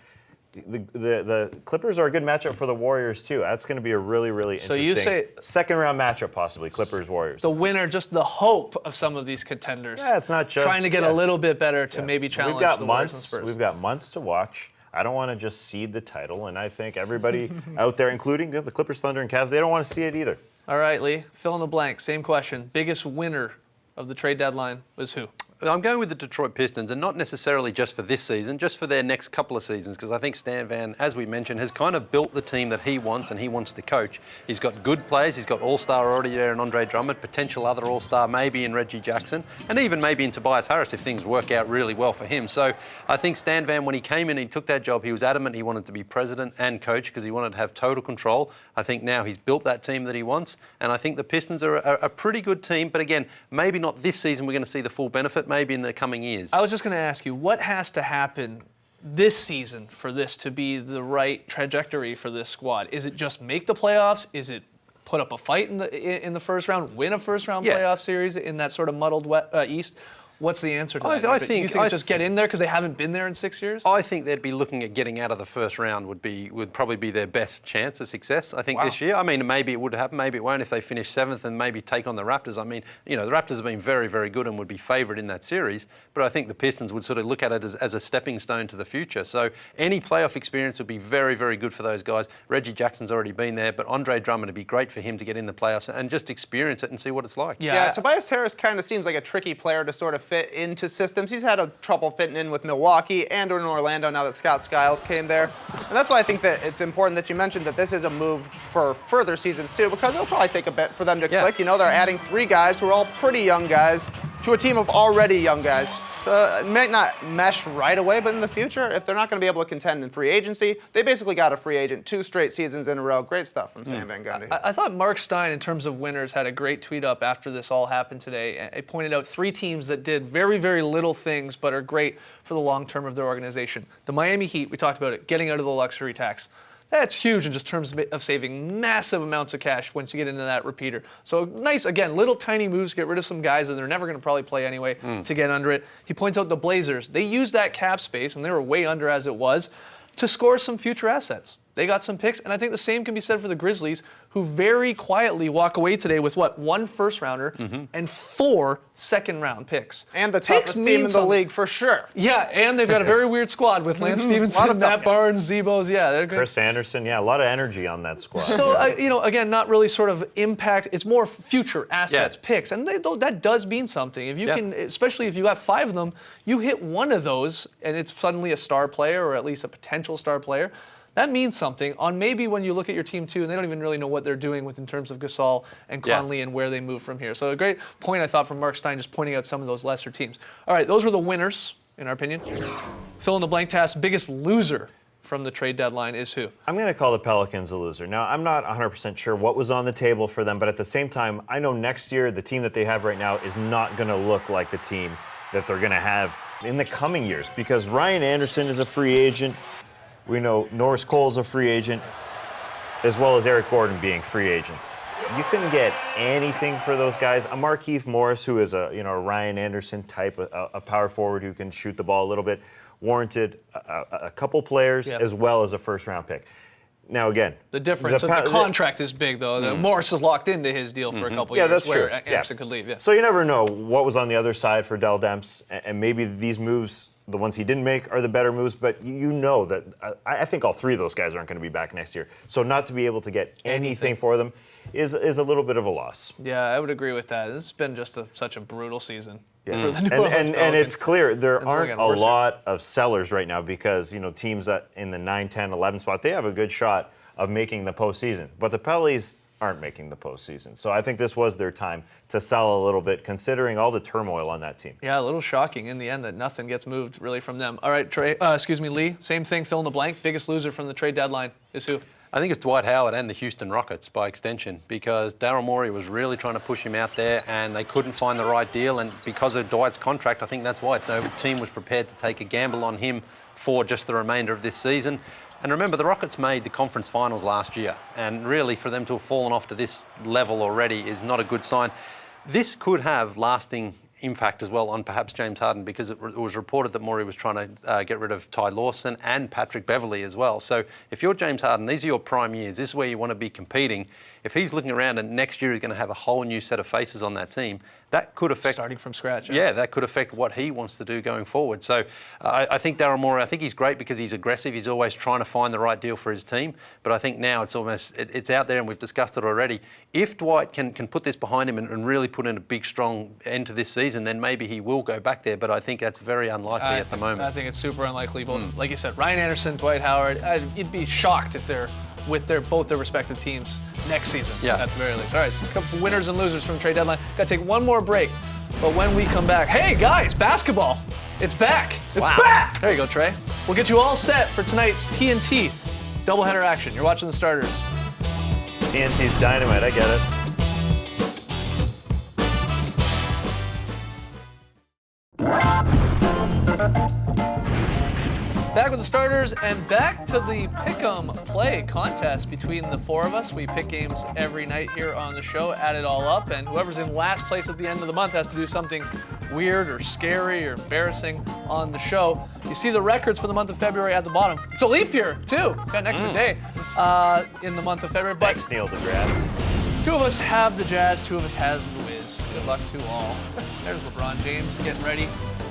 The Clippers are a good matchup for the Warriors, too. That's going to be a really So interesting you say- second-round matchup, possibly, Clippers-Warriors. The winner, just the hope of some of these contenders. Yeah, it's not just... trying to get yeah. a little bit better to maybe challenge We've got the Warriors and months. Spurs. We've got months to watch. I don't want to just cede the title, and I think everybody out there, including the Clippers, Thunder, and Cavs, they don't want to see it either. All right, Lee, fill in the blank. Same question. Biggest winner of the trade deadline was who? I'm going with the Detroit Pistons, and not necessarily just for this season, just for their next couple of seasons, because I think Stan Van, as we mentioned, has kind of built the team that he wants and he wants to coach. He's got good players. He's got all-star already there in Andre Drummond, potential other all-star maybe in Reggie Jackson, and even maybe in Tobias Harris if things work out really well for him. So I think Stan Van, when he came in and he took that job, he was adamant he wanted to be president and coach because he wanted to have total control. I think now he's built that team that he wants, and I think the Pistons are a pretty good team, but again, maybe not this season we're going to see the full benefit, maybe in the coming years. I was just going to ask you, what has to happen this season for this to be the right trajectory for this squad? Is it just make the playoffs? Is it put up a fight in the first round, win a first-round Yeah. playoff series in that sort of muddled East? What's the answer to I that? think- you think it's just get in there because they haven't been there in 6 years? I think they'd be looking at getting out of the first round would probably be their best chance of success, I think, this year. I mean, maybe it would happen, maybe it won't if they finish 7th and maybe take on the Raptors. I mean, the Raptors have been very, very good and would be favoured in that series, but I think the Pistons would sort of look at it as a stepping stone to the future. So any playoff experience would be very, very good for those guys. Reggie Jackson's already been there, but Andre Drummond would be great for him to get in the playoffs and just experience it and see what it's like. Yeah, Tobias Harris kind of seems like a tricky player to sort of fit into systems. He's had a trouble fitting in with Milwaukee and in Orlando now that Scott Skiles came there. And that's why I think that it's important that you mentioned that this is a move for further seasons too, because it'll probably take a bit for them to click. They're adding 3 guys who are all pretty young guys to a team of already young guys. So it might not mesh right away, but in the future, if they're not going to be able to contend in free agency, they basically got a free agent 2 straight seasons in a row. Great stuff from Stan Van Gundy. I thought Mark Stein, in terms of winners, had a great tweet up after this all happened today. It pointed out 3 teams that did very, very little things but are great for the long term of their organization. The Miami Heat, we talked about it, getting out of the luxury tax. That's huge in just terms of saving massive amounts of cash once you get into that repeater. So nice, again, little tiny moves, get rid of some guys that they're never going to probably play anyway to get under it. He points out the Blazers. They used that cap space, and they were way under as it was, to score some future assets. They got some picks, and I think the same can be said for the Grizzlies, who very quietly walk away today with, 1 first-rounder and 4 second-round picks. And the toughest team in the league for sure. Yeah, and they've got a very weird squad with Lance Stevenson, Matt Barnes, Zebos. Yeah, they're good. Chris Anderson, a lot of energy on that squad. So, again, not really sort of impact. It's more future assets, picks. And that does mean something. If you can, especially if you got 5 of them, you hit one of those, and it's suddenly a star player or at least a potential star player. That means something on maybe when you look at your team too, and they don't even really know what they're doing in terms of Gasol and Conley and where they move from here. So a great point I thought from Mark Stein, just pointing out some of those lesser teams. All right, those were the winners, in our opinion. Fill in the blank task. Biggest loser from the trade deadline is who? I'm going to call the Pelicans a loser. Now, I'm not 100% sure what was on the table for them, but at the same time, I know next year the team that they have right now is not going to look like the team that they're going to have in the coming years, because Ryan Anderson is a free agent. We know Norris Cole's a free agent, as well as Eric Gordon being free agents. You couldn't get anything for those guys. A Markieff Morris, who is a Ryan Anderson type, a power forward who can shoot the ball a little bit, warranted a couple players as well as a first-round pick. Now again, the difference of the contract is big, though. Morris is locked into his deal for a couple years, that's where true. Anderson could leave. So you never know what was on the other side for Dell Demps, and maybe these moves, the ones he didn't make, are the better moves, but you know that I think all 3 of those guys aren't going to be back next year. So not to be able to get anything for them is a little bit of a loss. Yeah, I would agree with that. This has been just such a brutal season for the New Orleans and Pelicans. it's clear there aren't a lot of sellers right now, because teams that in the 9, 10, 11 spot, they have a good shot of making the postseason. But the Pellies aren't making the postseason. So I think this was their time to sell a little bit, considering all the turmoil on that team. Yeah, a little shocking in the end that nothing gets moved really from them. All right, Lee, same thing, fill in the blank. Biggest loser from the trade deadline is who? I think it's Dwight Howard and the Houston Rockets by extension, because Daryl Morey was really trying to push him out there and they couldn't find the right deal. And because of Dwight's contract, I think that's why no team was prepared to take a gamble on him for just the remainder of this season. And remember, the Rockets made the conference finals last year, and really for them to have fallen off to this level already is not a good sign. This could have lasting impact as well on perhaps James Harden, because it was reported that Morey was trying to get rid of Ty Lawson and Patrick Beverley as well. So if you're James Harden, these are your prime years. This is where you want to be competing. If he's looking around and next year he's going to have a whole new set of faces on that team, that could affect... Starting from scratch. Yeah, that could affect what he wants to do going forward. So I think Daryl Morey, I think he's great because he's aggressive. He's always trying to find the right deal for his team. But I think now it's almost, it's out there and we've discussed it already. If Dwight can put this behind him and really put in a big, strong end to this season, then maybe he will go back there. But I think that's very unlikely at the moment. I think it's super unlikely. Both, like you said, Ryan Anderson, Dwight Howard, you'd be shocked if they're with both their respective teams next season at the very least. All right, so a couple winners and losers from the trade deadline. Got to take one more break. But when we come back, hey guys, basketball, it's back. It's back. There you go, Trey. We'll get you all set for tonight's TNT doubleheader action. You're watching the starters. TNT's dynamite, I get it. Back with the starters and back to the Pick'em Play contest between the 4 of us. We pick games every night here on the show, add it all up, and whoever's in last place at the end of the month has to do something weird or scary or embarrassing on the show. You see the records for the month of February at the bottom. It's a leap year, too. Got an extra day in the month of February. But Thanks, Neil deGrasse. 2 of us have the Jazz, 2 of us has the Wiz. Good luck to all. There's LeBron James getting ready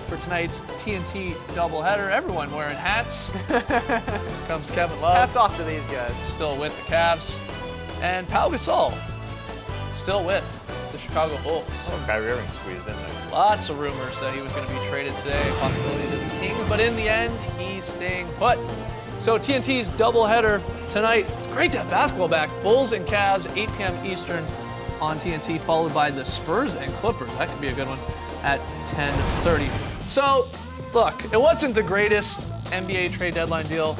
for tonight's TNT doubleheader. Everyone wearing hats. Comes Kevin Love. Hats off to these guys. Still with the Cavs. And Pau Gasol, still with the Chicago Bulls. Oh, Kyrie Irving squeezed in there. Lots of rumors that he was going to be traded today, possibility to the Kings, but in the end, he's staying put. So TNT's doubleheader tonight. It's great to have basketball back. Bulls and Cavs, 8 p.m. Eastern on TNT, followed by the Spurs and Clippers. That could be a good one at 10:30. So, look, it wasn't the greatest NBA trade deadline day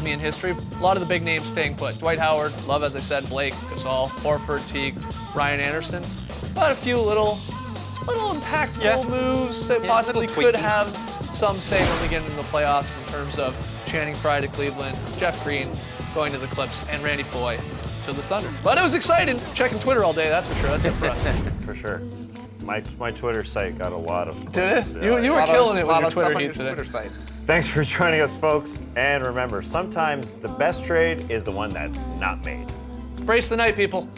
in history. A lot of the big names staying put. Dwight Howard, Love, as I said, Blake, Gasol, Horford, Teague, Ryan Anderson. But a few little impactful moves that possibly little could tweaking. have some say when we get into the playoffs in terms of Channing Frye to Cleveland, Jeff Green going to the Clips, and Randy Foye to the Thunder. But it was exciting. Checking Twitter all day, that's for sure. That's it for us. For sure. My Twitter site got a lot of Did clicks. it? You were killing it with Lot your of Twitter stuff on heat your today. Twitter site. Thanks for joining us, folks. And remember, sometimes the best trade is the one that's not made. Brace the night, people.